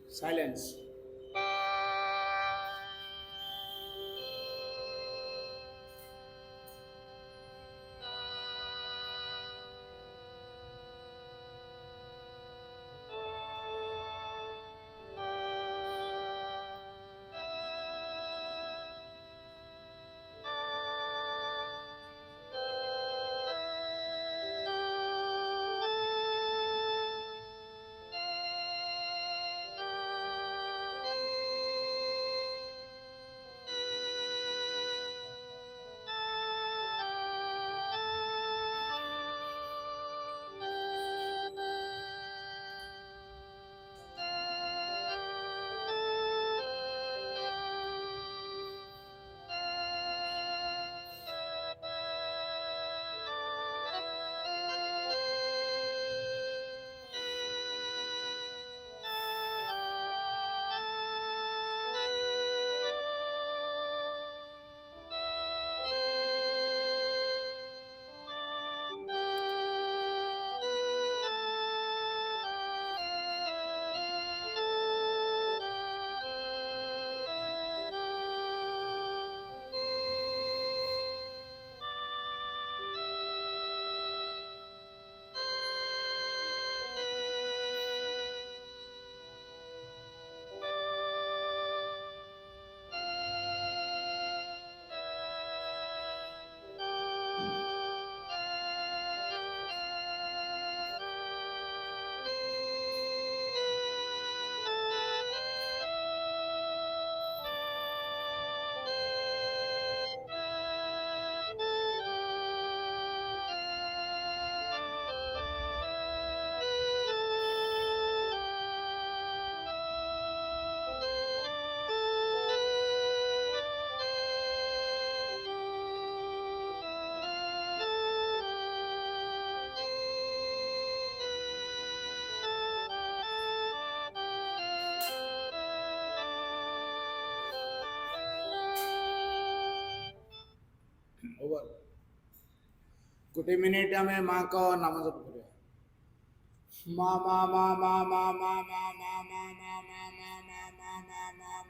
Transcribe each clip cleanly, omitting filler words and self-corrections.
Silence. Over. ଗୋଟେ minute ଆମେ ମାଙ୍କ ନାମ ଜପ କରିବା। ମା ମା ମା ମା ମା ମା ମା ମା ମା ମା ମା ମା ମା ମା ମା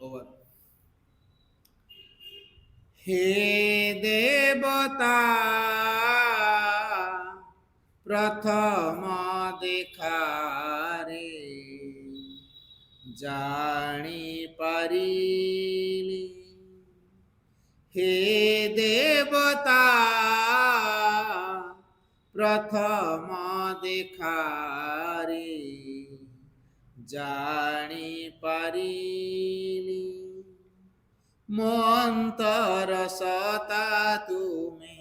Over. হে দেবতা প্রথম দেখারে জানি পারিলি, হে দেবতা প্রথম দেখারে জানি পারিলি, ମୋ ଅନ୍ତର ସତା ତୁମେ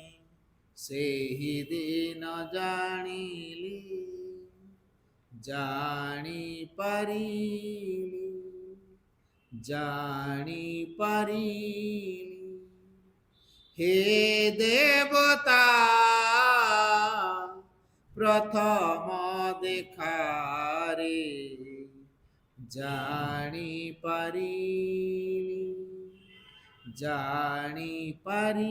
ସେହି ଦିନ ଜାଣିଲି, ଜାଣିପାରିଲି, ଜାଣିପାରିଲି, হে দেবতা প্রথম দেখারে জানিপারিলি, জানিপারিলি,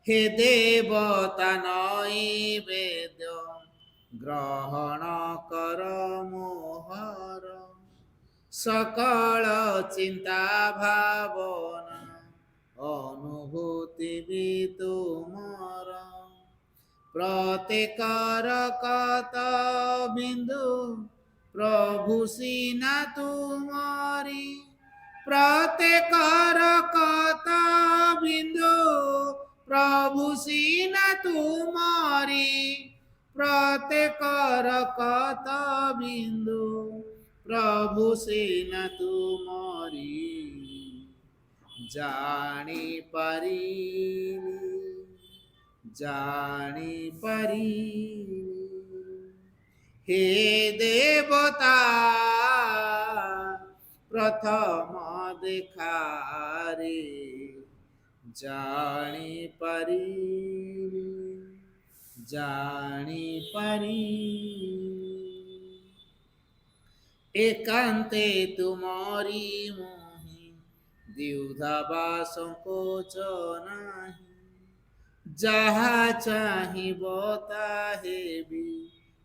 হে দেবতা নৈবেদ্য গ্রহণ কর মোহর, সকল চিন্তা ভাবনা অনুভূতি বি তুমর, প্রত্যেকর কত বিন্দু प्रभु सीना तुमरी प्रत्येक कथा बिंदु प्रभु सीना तुमरी प्रत्येक कथा बिंदु प्रभु सीना तुमरी जानी पारी हे देवता प्रथम देखा रे जानी पारी एकांते तुमरी मोहि द्युधा संकोच नाही जहा चाहिब ताहे भी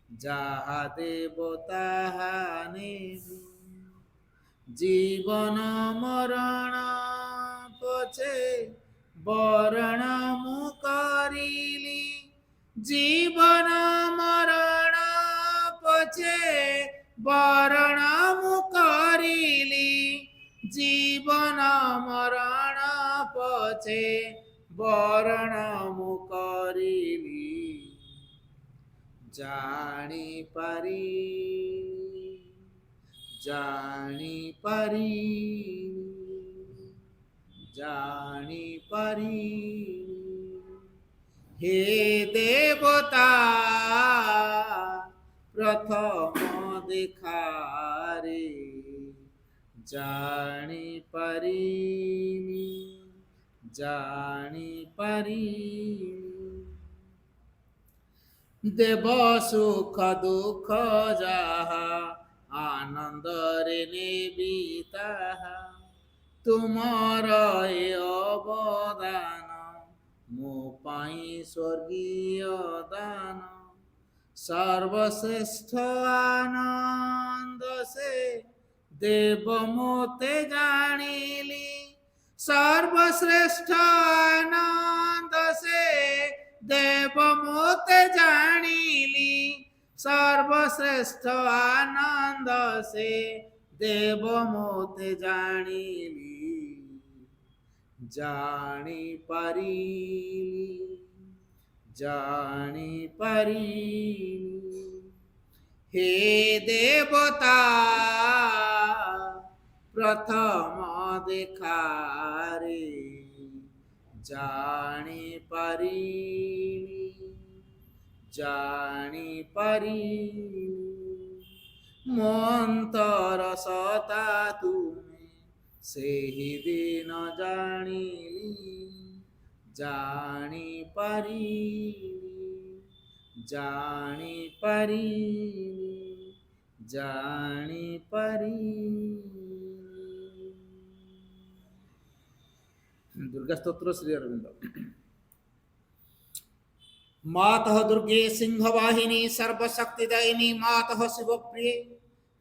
जहा देव ताहा नेबी जीवन मरण पछे बरण मु करिली जीवन मरण पछे बरण मु करिली जीवन मरण पछे बरण मु करिली जानी पारी हे देवता प्रथम देखा रे जानी पारी देव सुख दुख जहा आनंद रे नेबी ताहा तुमर ए अवदान मो पाई स्वर्गीय दान सर्वश्रेष्ठ आनंद से देव मोते जानिली सर्वश्रेष्ठ आनंद से देव मोते जानिली सर्वश्रेष्ठ आनंद से देव मोते जानिली जानी पारी हे देवता प्रथम देखा रे जानी पारी मंतर सता तुमे से ही दिन जानी पारी दुर्गा स्तोत्र श्री अरविंद मातः दुर्गे सिंहवाहिनी सर्वशक्तिदायिनी मातः शिवप्रिये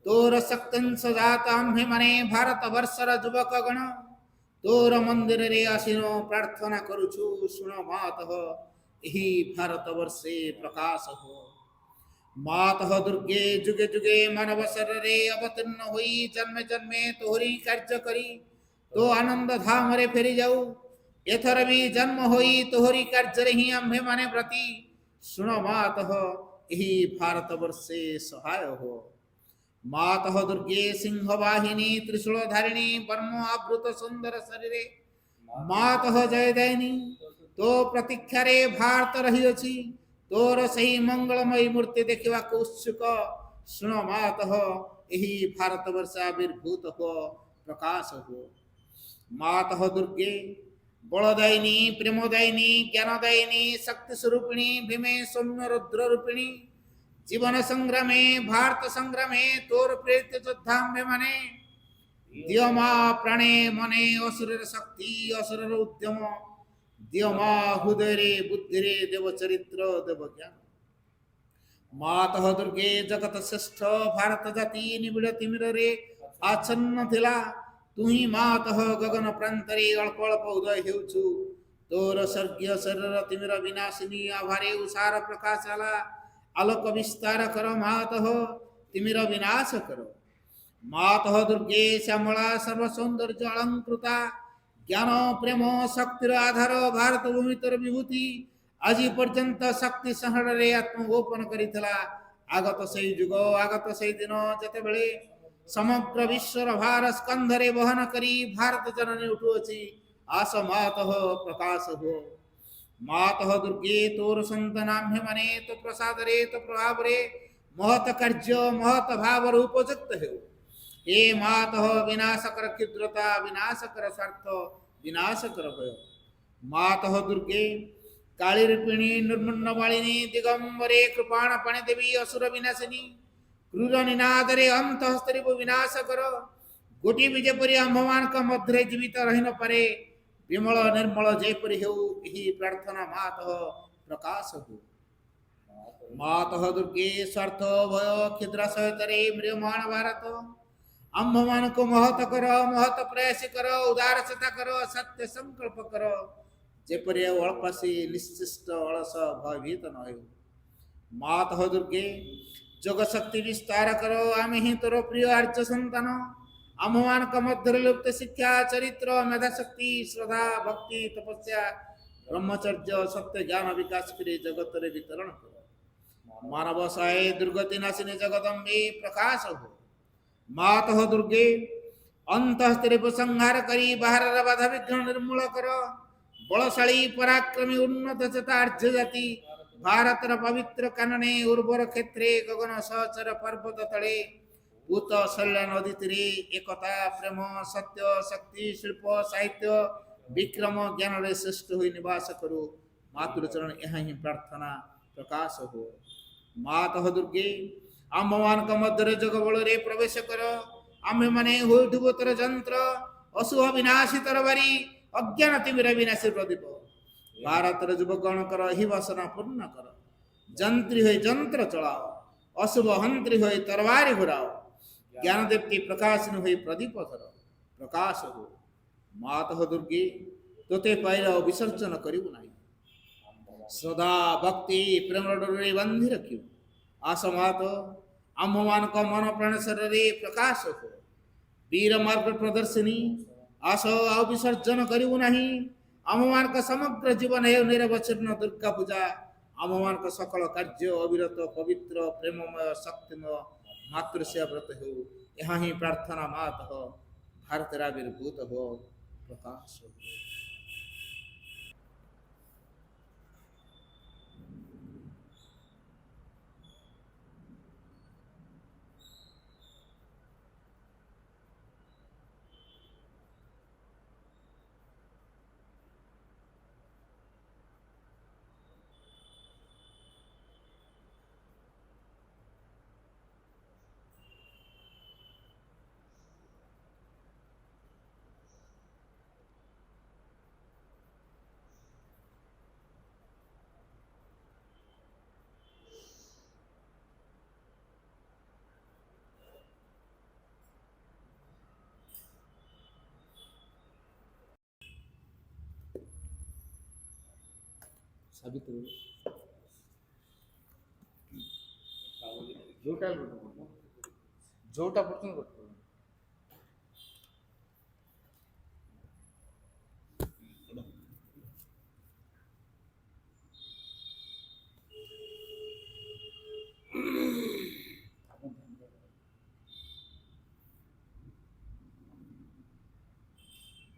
तोर शक्तिं सजातां हि मने भारत वर्षर युवक गण तोर मंदिर रे आसीनो प्रार्थना करुछु सुन मातः यही भारत वर्षे प्रकाश हो मातः दुर्गे जुगे जुगे मानव शरीरे अवतीर्ण हुई जन्मे जन्मे तोहरी कार्य करी तो आनंद धाम रे फेरी जाऊ एथर भी जन्म होई तोहरी कार्य ही आम्भे माने प्रति सुन मातः यही भारत वर्षे सहाय हो मातः दुर्गे सिंह वाहिनी त्रिशूल धारिणी वर्म आवृत सुंदर शरीरे मातः जय दैनी तो प्रतीक्षा रे भारत रही अछि तोर सही मंगलमयी मूर्ति देखा उत्सुक सुन मातः यही भारत वर्ष आविर्भूत हो प्रकाश हो मातः दुर्गे बलदायिनी प्रेमदायिनी ज्ञानदायिनी शक्ति स्वरूपिणी भीमे सौम्य रुद्र रूपिणी जीवन संग्रामे भारत संग्रामे तोर प्रेरित योद्धा माने दियमा प्राणे मने असुर शक्ति असुर उद्यम दियमा हृदय बुद्धि देव चरित्र देव ज्ञान मातः दुर्गे जगत श्रेष्ठ भारत जाति निबिड़ तिमिर रे आच्छन्न थिला तुही मातः गगन प्रांतरे अल्प अल्प उदय हेउछु तोर स्वर्गीय शरीर तिमिर विनाशिनी आभारे उषार प्रकाश आला आलोक विस्तार कर मातः तिमिर विनाश करो। मातः दुर्गे श्यामला सर्व सौंदर्य अलंकृता ज्ञान प्रेम शक्तिर आधार भारत भूमि तर विभूति आज पर्यंत शक्ति संहरण आत्मगोपन करितला आगत से युग आगत से दिन जेतेबेले समग्र विश्वर भार स्कंधरे वहन करी भारत जननी उठुअछि आस मातः प्रकाश हो। मातः दुर्गे तोर संतनाम मने तो प्रसाद रे तो प्रभाव रे महत कार्य महत भाव उपयुक्त है। हे मातः विनाशकर क्षुद्रता विनाशकर स्वार्थ विनाशकर भय। मातः दुर्गे काली रूपिणी निर्मन्न मालिनी दिगंबरे कृपाण पाणी देवी असुर विनाशिनी क्रूर निनादरे अंत हस्तरिप विनाश कर। गोटी विजय परि आम्भमान का मध्य जीवित रही न पारे विमल निर्मल जेपरि हेउ एही प्रार्थना मातः प्रकाश हो। मातः दुर्गे स्वार्थ भय क्षुद्र सहितरे म्रियमाण भारत आम्भमान को महत कर महत प्रयास कर उदारता कर सत्य संकल्प कर जेपरि अल्पसी निश्चिष्ट अलस भयभीत न हो। मातः दुर्गे जग शक्ति विस्तार करो आमे ही तोर प्रिय आर्य संतान आममान का मध्य लुप्त शिक्षा चरित्र मेधा शक्ति श्रद्धा भक्ति तपस्या ब्रह्मचर्य सत्य ज्ञान विकास करे जगत रे वितरण करो। मानव सहाय दुर्गति नाशिनी जगदम्बे प्रकाश हो। मातः दुर्गे अंतस्त्रे संहार करी बाहर बाधा विघ्न निर्मूल कर बलशाली पराक्रमी उन्नत चेता आर्य जाति भारत पवित्र कानने उर्वर क्षेत्रे गगन सहचर पर्वत तले भूत शैल नदी तीरे एकता प्रेम सत्य शक्ति शिल्प साहित्य विक्रम ज्ञान रे श्रेष्ठ हुई निवास करो। मातृचरण यह ही प्रार्थना प्रकाश हो। मातः दुर्गे आम्भमान का मध्य जग बल रे प्रवेश कर आम्भे माने होइठुबो तर जंत्र अशुभ विनाशी तरबारी अज्ञान तिमिर विनाशी प्रदीप भारत युवकगण कर ही वासना पूर्ण कर जंत्री हो जंत्र चलाओ अशुभ हंत्री हो तरवारी घुराओ ज्ञान दीप्ति प्रकाशन हो प्रदीप धर प्रकाश हो। मातः दुर्गे तोते पाइल विसर्जन करिबु नाही श्रद्धा भक्ति प्रेम डोरे बंधी रखियो आस मात आम्भमान का मन प्राण शरीर प्रकाश हो। वीर मार्ग प्रदर्शिनी आस आ विसर्जन करिबु नाही आममान का समग्र जीवन है निरवच्छिन्न दुर्गा पूजा आममान का सकल कार्य अविरत पवित्र प्रेममय शक्तिमय मातृसेवा व्रत हो। यहाँ ही प्रार्थना मातः भारत आविर्भूत हो प्रकाश हो। सावित्री जोटा जोटा पर्यंत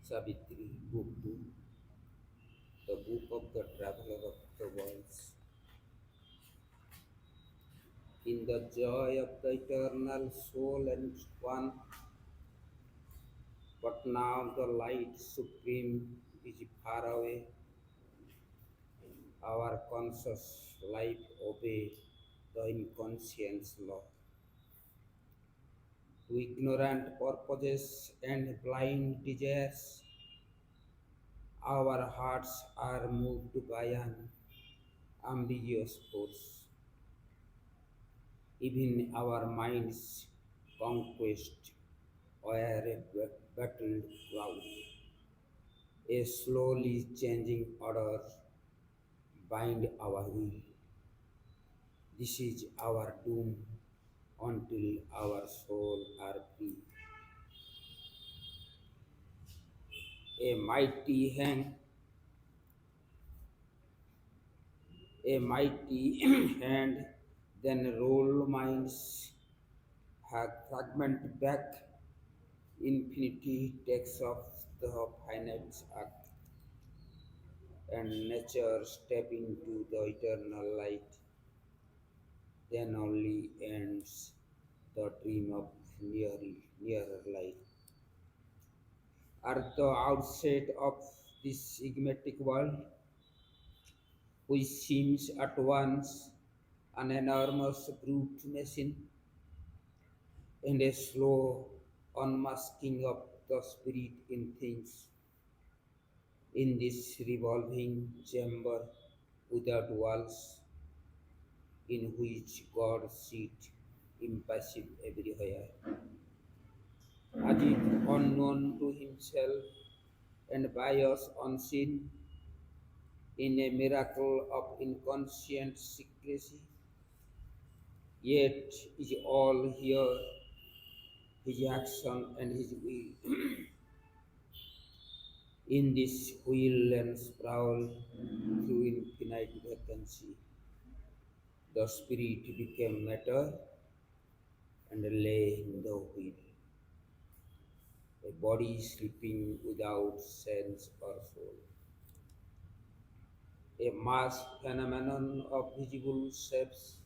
Savitri, Book 2, the book of the traveler of the worlds. In the joy of the eternal soul and one, but now the light supreme is far away. Our conscious life obey the inconscious law. To ignorant purposes and blind desires, our hearts are moved by an ambiguous force. Even our minds conquest were a battled ground. A slowly changing order bind our will. This is our doom, until our soul are free. A mighty hand, a mighty hand, then roll minds fragment back. Infinity takes off the finite act, and nature step into the eternal light. Then only ends the dream of nearer light. At the outset of this enigmatic world, which seems at once an enormous brute machine and a slow unmasking of the spirit in things, in this revolving chamber without walls, in which God sits impassive everywhere, as if unknown to himself and by us unseen, in a miracle of inconscient secrecy, yet is all here, his action and his will. In this wheel and sprawl through infinite vacancy, the spirit became matter and lay in the wheel, a body sleeping without sense or soul, a mass phenomenon of visible shapes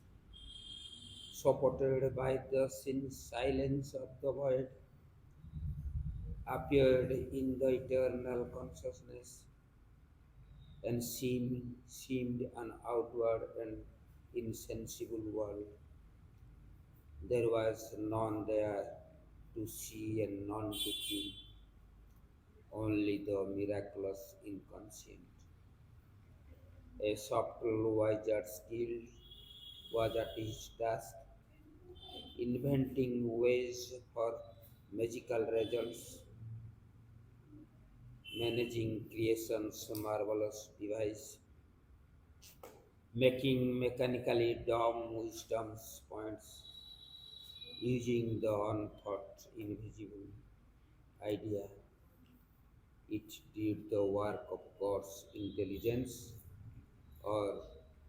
supported by the silence of the void, appeared in the eternal consciousness and seemed an outward and insensible world. There was none there to see and none to feel, only the miraculous inconscient. A subtle wizard skill was at his task, inventing ways for magical results, managing creation's marvelous device, making mechanically dumb wisdom's points, using the unthought invisible idea. It did the work of God's intelligence or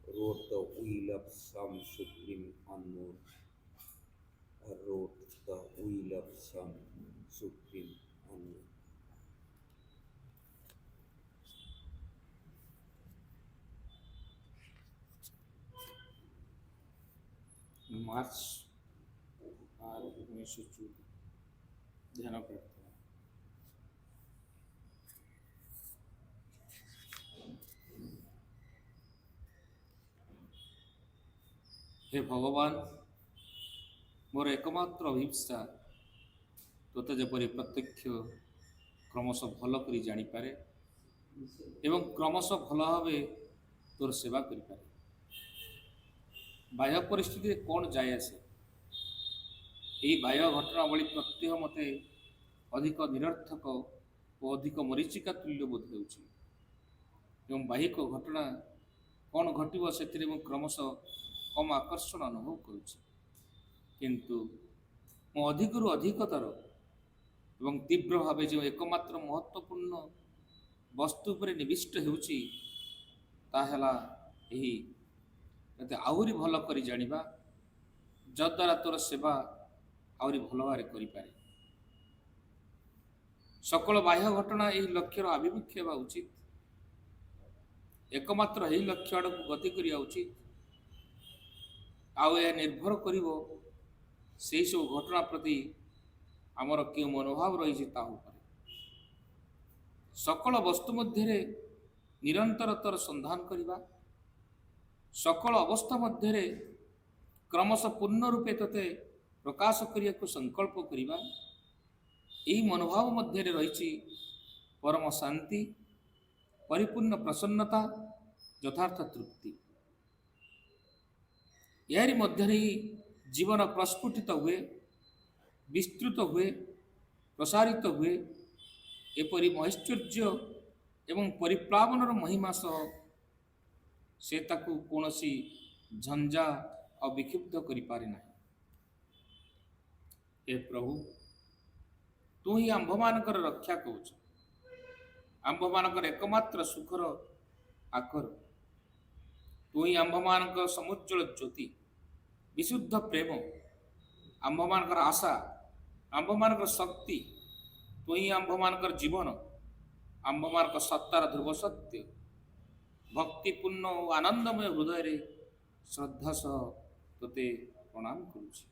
wrote the will of some supreme unknown, or wrote the will of some supreme unknown. March 12, 1914 ଧ୍ୟାନ ପ୍ରାର୍ଥନା। ହେ ଭଗବାନ, ମୋର ଏକମାତ୍ର ଅଭିପ୍ସା ତୋତେ ଯେପରି ପ୍ରତ୍ୟକ୍ଷ କ୍ରମଶଃ ଭଲ କରି ଜାଣିପାରେ ଏବଂ କ୍ରମଶଃ ଭଲ ଭାବେ ତୋର ସେବା କରିପାରେ। ବାହ୍ୟ ପରିସ୍ଥିତିରେ କ'ଣ ଯାଏ ଆସେ? ଏହି ବାହ୍ୟ ଘଟଣାବଳୀ ପ୍ରତ୍ୟହ ମୋତେ ଅଧିକ ନିରର୍ଥକ ଓ ଅଧିକ ମରୀଚିକା ତୁଲ୍ୟ ବୋଧ ହେଉଛି ଏବଂ ବାହ୍ୟିକ ଘଟଣା କ'ଣ ଘଟିବ ସେଥିରେ ମୁଁ କ୍ରମଶଃ କମ୍ ଆକର୍ଷଣ ଅନୁଭବ କରୁଛି। କିନ୍ତୁ ମୁଁ ଅଧିକରୁ ଅଧିକତର ଏବଂ ତୀବ୍ର ଭାବେ ଯେଉଁ ଏକମାତ୍ର ମହତ୍ତ୍ୱପୂର୍ଣ୍ଣ ବସ୍ତୁ ଉପରେ ନିବିଷ୍ଟ ହେଉଛି ତାହା ହେଲା ଏହି ତୋତେ ଆହୁରି ଭଲ କରି ଜାଣିବା, ଯଦ୍ୱାରା ତୋର ସେବା ଆହୁରି ଭଲ ଭାବରେ କରିପାରେ। সকল ବାହ୍ୟ ଘଟଣା ଏହି ଲକ୍ଷ୍ୟର ଆଭିମୁଖ୍ୟ ହେବା ଉଚିତ, ଏକମାତ୍ର ଏହି ଲକ୍ଷ୍ୟ ଆଡ଼କୁ ଗତି କରିବା ଉଚିତ, ଆଉ ଏହା ନିର୍ଭର କରିବ ସେହିସବୁ ଘଟଣା ପ୍ରତି ଆମର କେଉଁ ମନୋଭାବ ରହିଛି ତା ଉପରେ। ସକଳ ବସ୍ତୁ ମଧ୍ୟରେ ନିରନ୍ତରତାର ସନ୍ଧାନ କରିବା, ସକଳ ଅବସ୍ଥା ମଧ୍ୟରେ କ୍ରମଶଃ ପୂର୍ଣ୍ଣ ରୂପେ ତୋତେ ପ୍ରକାଶ କରିବାକୁ ସଂକଳ୍ପ କରିବା, ଏହି ମନୋଭାବ ମଧ୍ୟରେ ରହିଛି ପରମ ଶାନ୍ତି, ପରିପୂର୍ଣ୍ଣ ପ୍ରସନ୍ନତା, ଯଥାର୍ଥ ତୃପ୍ତି। ଏହାରି ମଧ୍ୟରେ ହିଁ ଜୀବନ ପ୍ରସ୍ଫୁଟିତ ହୁଏ, ବିସ୍ତୃତ ହୁଏ, ପ୍ରସାରିତ ହୁଏ। ଏପରି ମହୈଶ୍ୱର୍ଯ୍ୟ ଏବଂ ପରିପ୍ଲାବନର ମହିମା ସହ ସେ ତାକୁ କୌଣସି ଝଞ୍ଜା ଆଉ ବିକ୍ଷୁବ୍ଧ କରିପାରେ ନାହିଁ। हे प्रभु तू ही आंभमानकर रक्षा करुच आंभमानकर एकमात्र सुखर आकर तू ही आंभमानक समुज्ज्वल ज्योति विशुद्ध प्रेम आंभमानकर आशा आंभमानकर शक्ति तू ही आंभमानकर जीवन आंभमानकर सत्तार ध्रुव सत्य भक्तिपूर्ण और आनंदमय हृदय रे श्रद्धा सह तोते प्रणाम करुछि।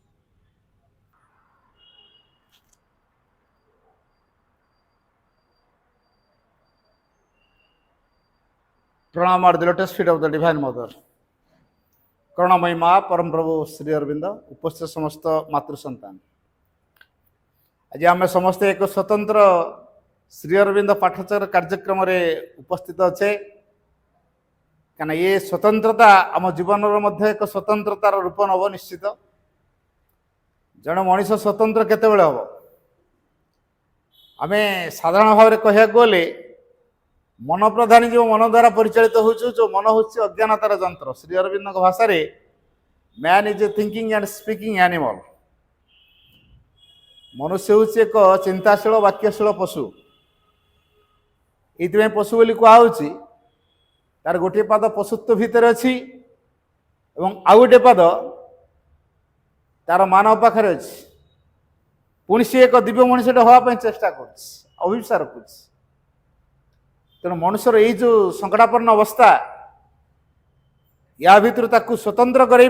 प्रणाम are the lotus feet of the divine mother. करुणामयी माँ परम प्रभु श्री अरविंद उपस्थित समस्त मातृ संतान आज आम समस्ते एक स्वतंत्र श्री अरविंद पाठचर कार्यक्रम उपस्थित अच्छे कहीं ये स्वतंत्रता आम जीवन मध्य एक स्वतंत्रतार रूप नब निश्चित जड़े मनीष स्वतंत्र केतबेले हम आम साधारण भाव में कहया गले मन प्रधानी जो मन द्वारा परिचालित हो जो मन हूँ अज्ञानतार जंत्र श्री अरविंद भाषा रे man is a thinking and speaking animal मनुष्य हूँ एक चिंताशील वाक्यशील पशु ये पशु बोली कहुच्छी तार गोटे पाद पशुत्व भितर अच्छी आउ गोटे पाद तार मानव पाखे अच्छी पुणी सी एक दिव्य मनुष्य हाँपाई चेष्टा करभिप्सा रखुच्छी तेणु मनुष्यर ये जो संकटापन्न अवस्था या भितर ताकू स्वतंत्र कर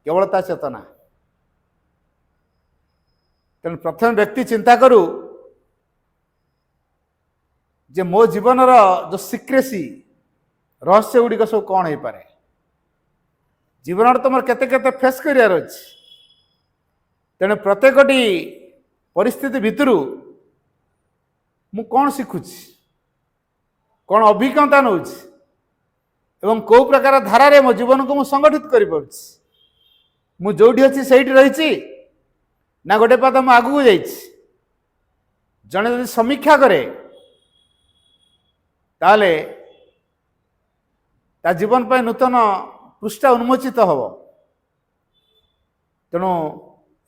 केवल ता चेतना तेणु प्रथम व्यक्ति चिंता करू जे मो जीवन जो सिक्रेसी रहस्य गुड़िक सब कौन हो पारे जीवन तुम केते केते फेस करार अच्छे तेणु प्रत्येकटी परिस्थिति भितर मु कौन शिखुची कौन अभिज्ञता नौ कौ प्रकार धारा रे मो जीवन को मुझे संगठित कर जोटी अच्छी से रही ना गोटे पाद मु आगू जा जड़े जब समीक्षा करे ताले ता जीवन पर नूतन पृष्ठा उन्मोचित हम तेणु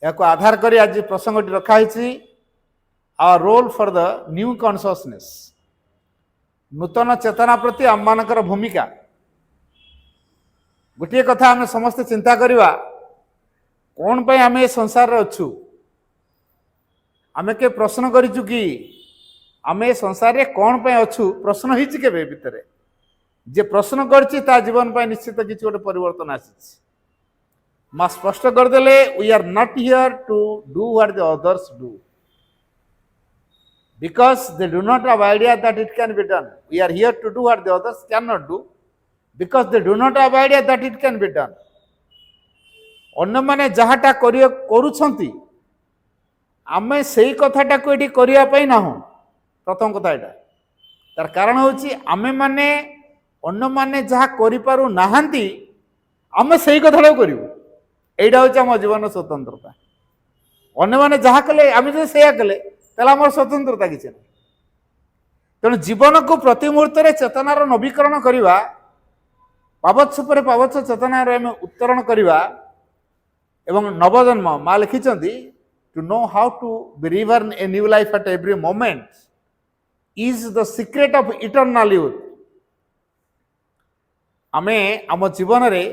या आधार कर आज प्रसंगटी रखाई our role for the new consciousness नूतन चेतना प्रति आम मानकर भूमिका गोटे कथा आम समस्ते चिंता करवा कौन पे आम संसार अच्छु आम के प्रश्न करिचु कि आम संसार रे कौन पे अच्छु प्रश्न होइछि केबे भितरे जे प्रश्न करछि ता जीवन पे निश्चित किछि गोटे परिवर्तन आछि मा स्पष्ट करदेले we are not here to do what the others do because they do not have idea that it can be done. We are here to do what the others cannot do because they do not have idea that it can be done. अन्य माने जहाटा करुछंती आमे सेही कथाटा को एठी करिया पई ना हो प्रथम कथा एटा तार कारण होची आमे माने अन्य माने जहा करि पारु नाहंती आमे सेही कथाटा करिवु एटा होची हम जीवन स्वतंत्रता अन्य माने जहा कले आमे जे सेया कले आम स्वतंत्रता किसी ना तेणु जीवन को प्रति मुहूर्त चेतनार नवीकरण करवा पावत्स पर पावत्स चेतनार उत्तरण करवा एवं नवजन्म माँ लिखिं to know how to be reborn a new life at every moment is the secret of eternal youth आमे आम जीवन रे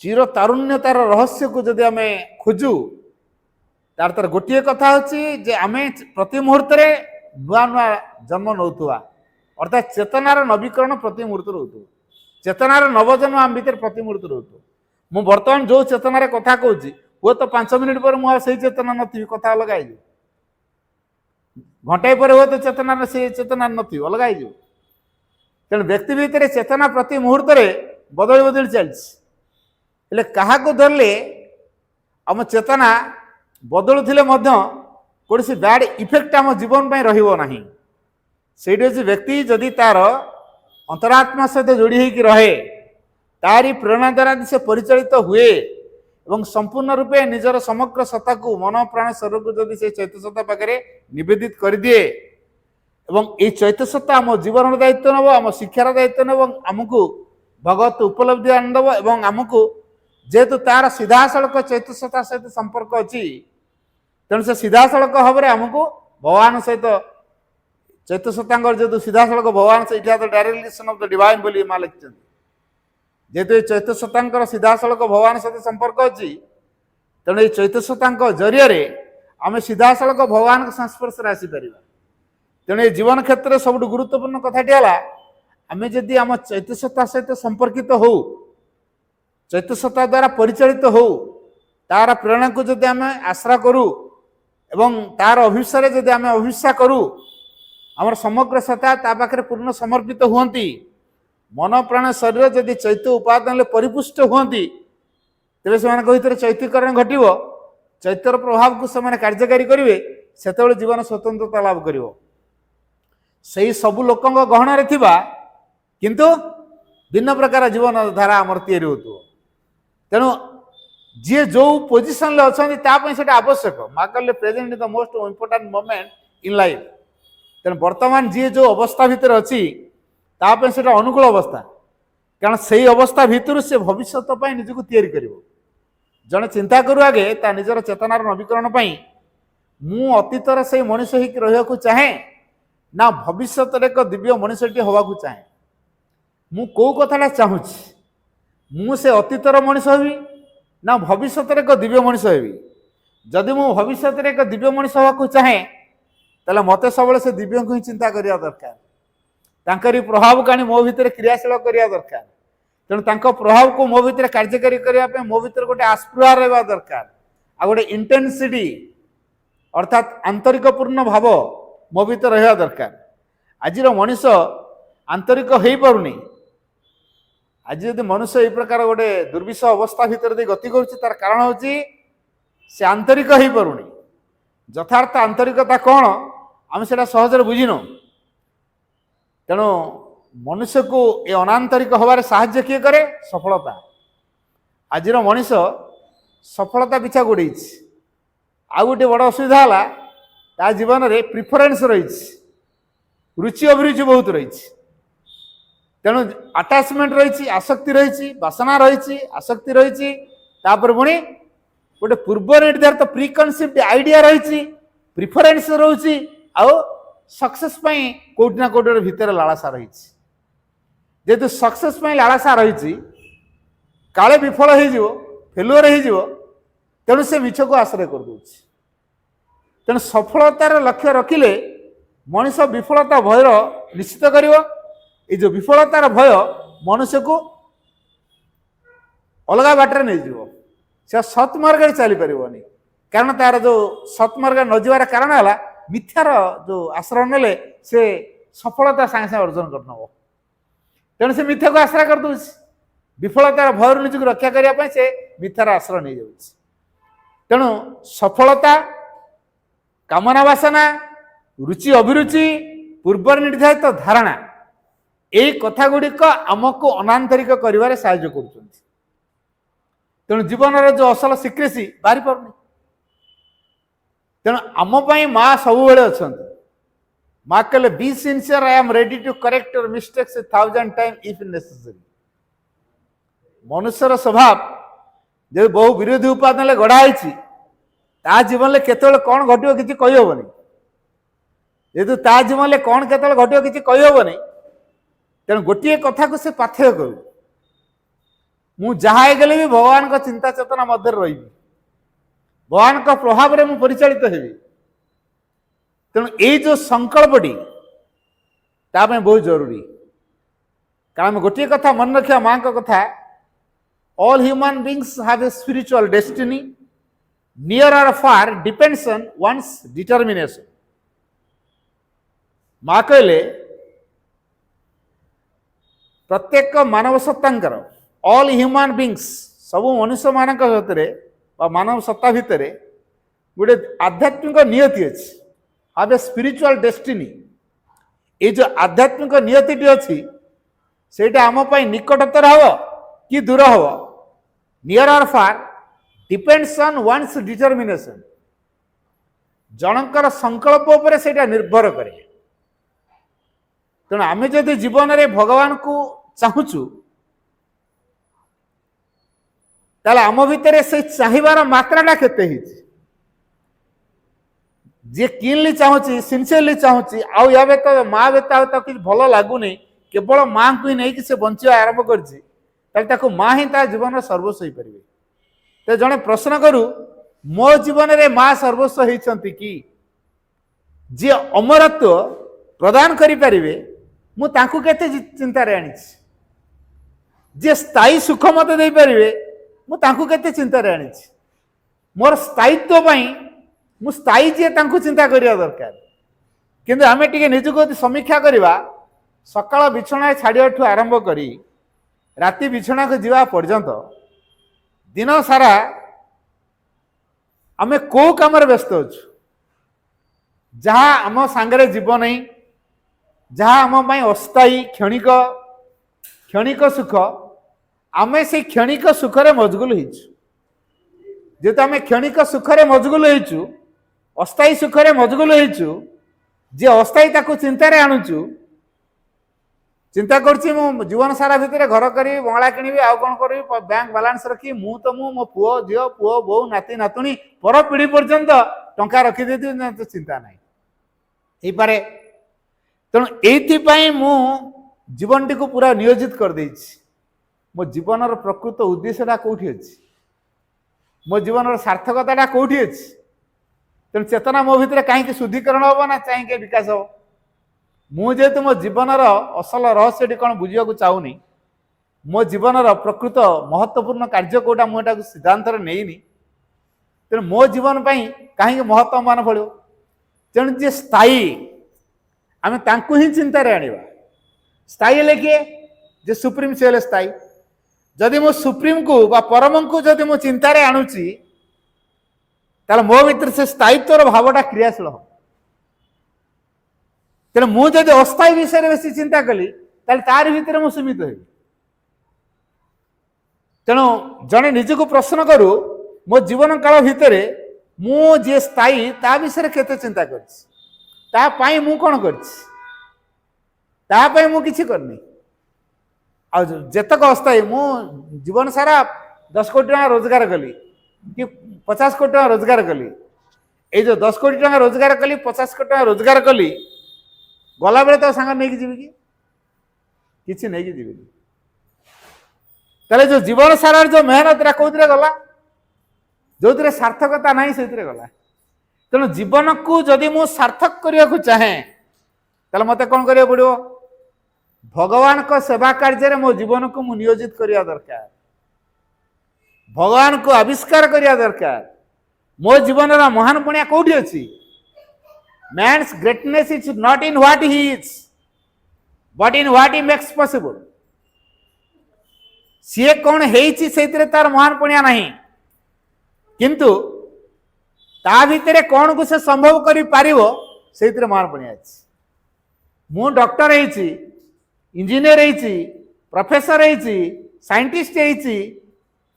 चिर तारुण्यतार रहस्य को जदि आमे खोजु तार तार गोटे कथा होची आमे प्रति मुहूर्त नुआ नुआ जन्म नौथुआ अर्थात चेतनार नवीकरण प्रति मुहूर्त होतु चेतनार नवजन्म आम भीतर प्रति मुहूर्त होतु मु वर्तमान जो चेतनार कथा कहूँ वो तो 5 मिनिट पर मुझे चेतना नी कथा अलग आई घंटाए पर हुए तो चेतनार से चेतना नी अलग आई तेणु व्यक्ति भितर चेतना प्रति मुहूर्त बदल बदल चलती क्या धरले आम चेतना बदलुले कौन सी बैड इफेक्ट आम जीवन पर रहा से व्यक्ति जदि तार अंतरात्मा सहित जोड़ी होकर रहे तारी प्रेरणा द्वारा से परिचालित हुए एवं संपूर्ण रूपे निजर समग्र सत्ता को मन प्राण शरीर को जदि से चैत्य सत्ता पाखे निवेदित कर दिए एवं ये चैत्य सत्ता आम जीवन दायित्व नब आम शिक्षार दायित्व नब आमको भगवत उपलब्धि आनंद एवं आमको जेहेतु तार सीधा सड़क चैतन्यता सहित संपर्क अच्छी तेणु से सीधा सड़क भाव में आमको भगवान सहित चैतन्यता जेहतु सीधा सड़क भगवान से डायरेक्शन ऑफ द डिवाइन बोली माँ लिखिं जेहेतु चैतन्यता सीधा सड़क भगवान सहित संपर्क अच्छी तेणु ये चैतन्यता जरिए आम सीधा सड़क भगवान के संस्पर्श में आसीपर तेणु ये जीवन क्षेत्र में सब गुरुत्वपूर्ण कथाटी है आम जदि आम चैतन्यता सहित संपर्कित हो चैतन्यता द्वारा परिचालित हो तार प्रेरणा को जदि आम आश्रा करूँ एवं तार अभिषय जदि आम अभिषा करूँ आमर समग्र सत्ता ता पाखे पूर्ण समर्पित हुंती मन प्राण शरीर जदि चैत्य उपादान परिपुष्ट हुंती तेरे से भीतर चैत्यकरण घटव चैत्यर प्रभाव को से कार्यकारी करेंगे से जीवन स्वतंत्रता लाभ कर सबू लोक गहन किंतु भिन्न प्रकार जीवन धारा आमर तैयारी हो तेणु जी जो पोजिशन अच्छा आवश्यक माँ कहले present is the most important moment in life तेणु बर्तमान जी जो अवस्था भितर अच्छी से अनुकूल अवस्था कारण से अवस्था भितर से भविष्य निजक या जड़े चिंता करू आगे ता निजर चेतनार नवीकरण मु अतीतर से मनुष्य ही चाहे ना भविष्य एक दिव्य मनुष्यटी हवा चाहे मु कौ कथा चाहूँगी मु से अतीतर मनुष्य हेबी ना भविष्य एक दिव्य मनुष्य हेबी जदि मु भविष्य एक दिव्य मनुष्य हवा चाहे ताले मते सब से दिव्य को ही चिंता करिया दरकार तांकरी प्रभाव को मो भितर क्रियाशील करिया दरकार तेणु तांको प्रभाव को मो भितर कार्यकारी करने मो भितर गोटे आस्पृहा रहा दरकार आ गोटे इंटेंसिटी अर्थात आंतरिक पूर्ण भाव मो भितर रहा दरकार आज मनीष आंतरिक हो पारुनी आज यदि मनुष्य ये प्रकार गोटे दुर्विष अवस्था भितर गति कर कारण हूँ से आंतरिक हो पारुनी यथार्थ आंतरिकता कौन आम से सहजरे बुझीनु तेणु मनुष्य को ये अनांतरिक हबार साहाय्य किए करे सफलता आज मनीष सफलता पिछा गोड़े आ गोटे बड़ असुविधा है ता जीवन में प्रिफरेन्स रही रुचि अभिरुचि बहुत रही तेणु आटाचमेंट रही आसक्ति रही वासना रही आसक्ति रही पुणी गोटे पूर्व निर्धारित प्रिकनसेप्ट आइडिया रही प्रिफरेन्स रोचे आउ सक्सेस कोटि ना कोटि भितर लालसा रही जेहेतु सक्सेस लालसा रही काले विफल हो फेलुअर हो तेणु से मिछ को आश्रय कर दूची तेणु सफलतार लक्ष्य रखिले मनीष विफलता भयर निश्चित कर जो विफलतार भय मनुष्य को अलग बाटर नहीं जीव से सत्मार्ग चली पारनी कारण तार जो सत्मार्ग न जीवार कारण है मिथ्यार जो आश्रय नेले से सफलता सागे सागे अर्जन कर नब तेणु से मिथ्या को आश्रय कर दूस विफलतार भय निजक रक्षा करने से मिथ्यार आश्रय नहीं जाऊँ तेणु सफलता कामना वासना रुचि अभिरुचि पूर्व निर्धारित धारणा यही कथा गुड़िक आमको अनांतरिक कर साहाय्य कर तेणु जीवन जो असल सिक्रेसी बाहरी पारनी तेणु आमपाई माँ सब अच्छा माँ कहले be sincere I am ready to correct your mistakes 1000 time if necessary मनुष्यर स्वभाव जो बहु विरोधी उपादान गढ़ाई ता जीवन में केत कौन घटो कि कहीहबनी जेहेतु ता जीवन में कौन केत घटो कि कहीहबनी तेणु गोटे कथा को से पाथेय करू मु जहाँ गले भी भगवान का चिंता चेतना मध्य रही भगवान का प्रभाव रे मु परिचालित हेबी तेणु ये जो संकल्पटी तामें बहुत जरूरी कारण गोटे कथा मन रखा माँ का कथा all human beings have a spiritual destiny near और फार डिपेंड्स ऑन वन्स डिटर्मिनेशन माँ कहले प्रत्येक मानव सत्तांकर ऑल ह्यूमन बीइंग्स सबू मनुष्य मान मानव सत्ता भितर गोटे आध्यात्मिक नियति अच्छी हाव ए स्पिरिचुअल डेस्टिनी ये जो आध्यात्मिक नियति अच्छी सेटा आम निकटतर हम कि दूर हम नियर और फार डिपेंड्स ऑन वन्स डिटर्मिनेशन जनकर संकल्प उपर सेटा निर्भर करे तेणु आम जदि जीवन में भगवान को चाहूँ ताले आम भितर से चाहिबार मात्राटा केते हिची जे किनली चाहूची सिंसियरली चाहूची आउ या तो माँ बेता तो किछ भल लागुनी केवल माँ को ही नहीं कि से बंचिया आरंभ करछि ताले ताको माँ ही ता जीवन सर्वस्व हो परिबे तो जने प्रश्न करू मो जीवन रे माँ सर्वस्व होइछंती कि जे अमरत्व प्रदान करि परिबे मु तांकु केते चिंता रे आनिछि जे स्थायी सुख मते दे परिबे मु तांकु केते चिंता रे आनिछि मोर स्थायित्व पई मु स्थायी जे तांकु चिंता करिया दरकार किंतु आमे टिके निजको समीक्षा करिबा सकाळ बिछणा छाडियाठु आरंभ करी राति बिछणा को जीवा पर्यंत दिन सारा आमे को काम व्यस्त अच्छु जहाँ आम सांगरे जीव नहीं जहाँ आम पाई अस्थायी क्षणिक क्षणिक सुख आमे से क्षणिक सुखरे मजगुल होइछु जेतो आमे क्षणिक सुखरे मजगुल होइछु अस्थायी सुखरे मजगुल होइछु जे अस्थायी ताकू चिंता रे आणुछु चिंता करछि मो जीवन सारा भितर घर करी बंगला किनिबी आउ कोन करी बैंक बैलेंस रखी मु तो मो पुओ झियो पुओ बो नाती नातुणी पर पीढ़ी पर्यंत टंका रखी देती तो चिंता नहीं ही पारे तेणु एथि मु जीवन टी को पूरा नियोजित कर देछि मो जीवनर प्रकृत उद्देश्यटा कोठी अछि मो जीवनर सार्थकताटा कोठी अछि तेणु चेतना मो भितर कहीं शुद्धिकरण हम ना चाहिए विकास हो मु जेहेतु मो जीवनर असल रहस्यटी कौन बुझा चाहूनी मो जीवनर प्रकृत महत्वपूर्ण कार्य कोटा मुझे सिद्धांत नहीं तेणु मो जीवन कहीं महत्व मान पड़ो तेणु जे स्थायी आम तांकु ही चिंता आनिबा स्थायी हेले किए जे सुप्रीम से हेले स्थायी जदि मो सुप्रीम को बा परम को जदि मो चिंता आणुची ताले मो भीतर से स्थायित्वर भावटा क्रियाशील हो तेणु मुझे अस्थायी विषय में बेसी चिंता कली तार भितर मु सीमित हो तेणु जड़े निजक प्रश्न करू मो जीवन काल भितर मु जे स्थायी ता विषय केते चिंता करछि मु कौन करछि मु किछि करनी आ जेतक अस्थायी मु जीवन सारा 10 कोटी टका रोजगार कली कि 50 कोटी टका रोजगार कली ए जो 10 कोटी टका रोजगार कली 50 कोटी टका रोजगार कली गला बेले तो सांग नहीं जीवी कि नहीं जीवी ताले जो जीवन सारा जो मेहनत कौन गला जो थे सार्थकता नहीं से गला तेणु जीवन को जदि मु सार्थक करने को चाहे ताले मते कौन करिया पड़ो भगवान को सेवा कार्य मो जीवन को मु नियोजित करिया दरकार भगवान को आविष्कार करिया दरकार मो जीवन महान पुण्य कौटी अच्छी man's greatness is not in what he is but in what he makes possible सी कौन है तार महान पुण्य नहीं किंतु ता भितर कौन को से संभव करि पारिबो सेतिर महान पुण्य अछि मु डॉक्टर है इंजीनियर है प्रोफेसर है साइंटिस्ट है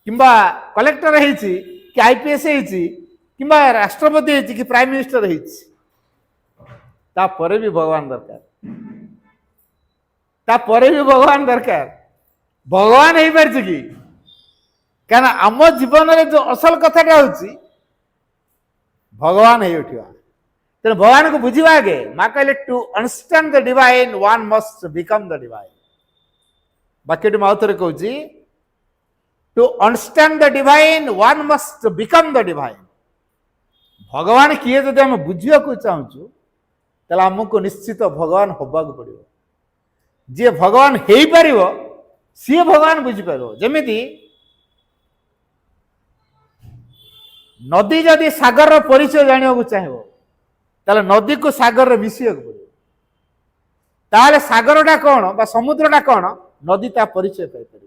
किंबा कलेक्टर है कि आईपीएस है किंबा राष्ट्रपति है कि प्राइम मिनिस्टर है तापरे भी भगवान दरकार तापरे भी भगवान दरकार भगवान हो पारे कि क्या आम जीवन में जो असल कथाटा हूँ भगवान हो उठा तेना भगवान को बुझा आगे माँ कहले to understand the divine one must become the divine बाक्यटी मैं आउे कहूँ to understand the divine one must become the divine भगवान किए जब आम बुझा चाहूँ ताले आमको निश्चित भगवान हवा पड़ो जी भगवान हो पार सी भगवान बुझीपार जमीती नदी जदि सागर परिचय जाना चाहिए ताले नदी को सागर मिसिया पड़ो ताले सागरटा कौन बा समुद्रटा कौन नदी ता परिचय पाई पार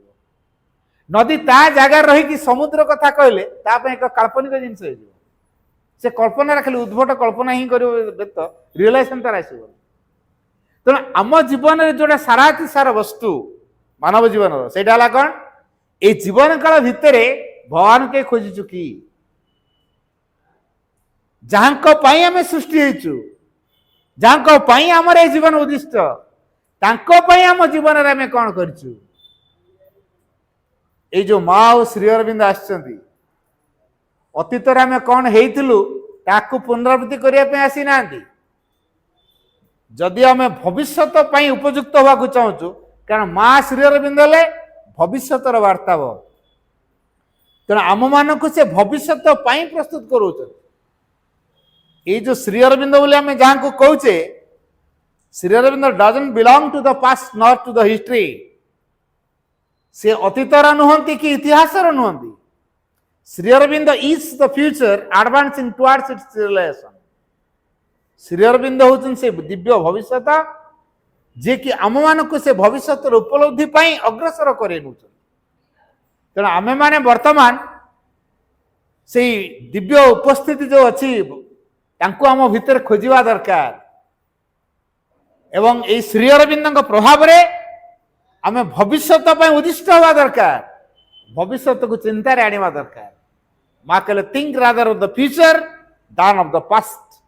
नदी ता जगार रही समुद्र कथा कहले एक काल्पनिक जिनस हो से कल्पना खाली उद्भट कल्पना ही कर रियलाइजेशन तार आस तेणु आम जीवन में जोटा साराति सारा वस्तु मानव जीवन से कौन ये जीवन काल भितर भगवान के खोजुचु कि जहाँ आम सृष्टि होइचु जहाँ आमर ये जीवन उद्दिष्ट आम जीवन में आम कौन करिचु ये जो माँ और श्री अरविंद आसचंती अतीत आम कौन हेइथिलु ताकू पुनरावृत्ति करने आसी ना जदि आम भविष्य उपयुक्त होगा चाहूँ कारण माँ श्री अरविंद हेले भविष्यर वार्ता तेणु आम मान से भविष्य प्रस्तुत कर ये जो श्री अरविंद बोले आम जहाँ को कहे Shri Aurobindo doesn't belong to the past not to the history से अतीतर नुहति कि इतिहास नुहति Shri Aurobindo is the future advancing towards its realisation Shri Aurobindo होचन से दिव्य भविष्य जे कि आम मान से भविष्य उपलब्धि अग्रसर करे तेणु आम मैंने वर्तमान से दिव्य उपस्थिति जो अच्छी आम भितर खोजा दरकार एवं ये श्री अरविंद प्रभाव रे आम भविष्य उद्दिष्ट हवा दरकार भविष्य को चिंता आने दरकार माँ कहले think rather of the future दान ऑफ द पास्ट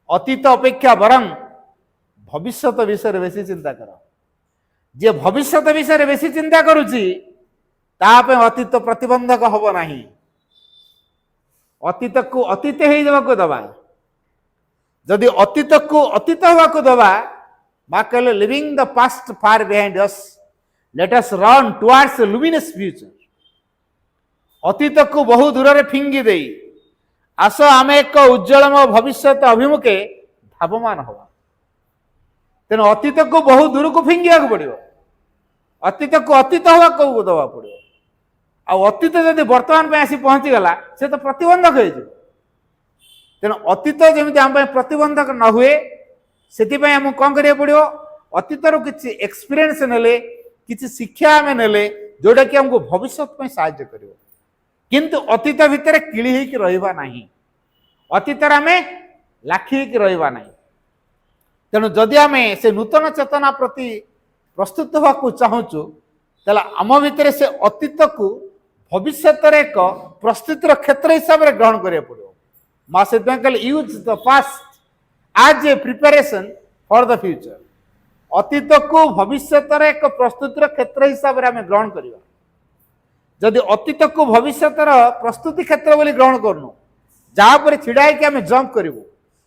अतीत अपेक्षा बरं भविष्य विषय बेसी चिंता कर जे भविष्य विषय बेसी चिंता करुच्ची अतीत प्रतिबंधक हम ना अतीत को अतीत हो दबा जदि अतीत को अतीत होगा दबा माँ कहले living the past far behind us let us run towards luminous future अतीत को बहु दूर रे फिंगी दे आस आम एक उज्जवलमय भविष्य अभिमुखे धावमान हवा तेणु अतीत को बहु दूर को फिंगा पड़ो अतीत को अतीत हवा कौ दवा पड़ो अतीत जदि वर्तमान में आसी पहुंची गला से तो प्रतिबंधक हो तेणु अतीत जमी आम प्रतिबंधक न हुए से आम कौन करा पड़ो अतीतर किसी एक्सपीरियंस नेले किसी शिक्षा आम नेले जोटा कि आमको भविष्य साहाय्य कर किंतु अतीत भितर किली होकर रहिबा नहीं अतीत आम लाखी होकर रहिबा नहीं तेणु जदि आम से नूतन चेतना प्रति प्रस्तुत होगा चाहूँ तेल आम भितर से अतीत को भविष्य एक प्रस्तुतिर क्षेत्र हिसाब से ग्रहण करा पड़ो माँ से कहले यूज द पास्ट आज ए प्रिपेरेशन फॉर द फ्यूचर अतीत को भविष्य एक प्रस्तुतिर क्षेत्र हिसाब से आम ग्रहण करवा जदि अतीत को भविष्य प्रस्तुति क्षेत्र बोली ग्रहण करनु जहाँ पर छिड़ा आम जंप करूँ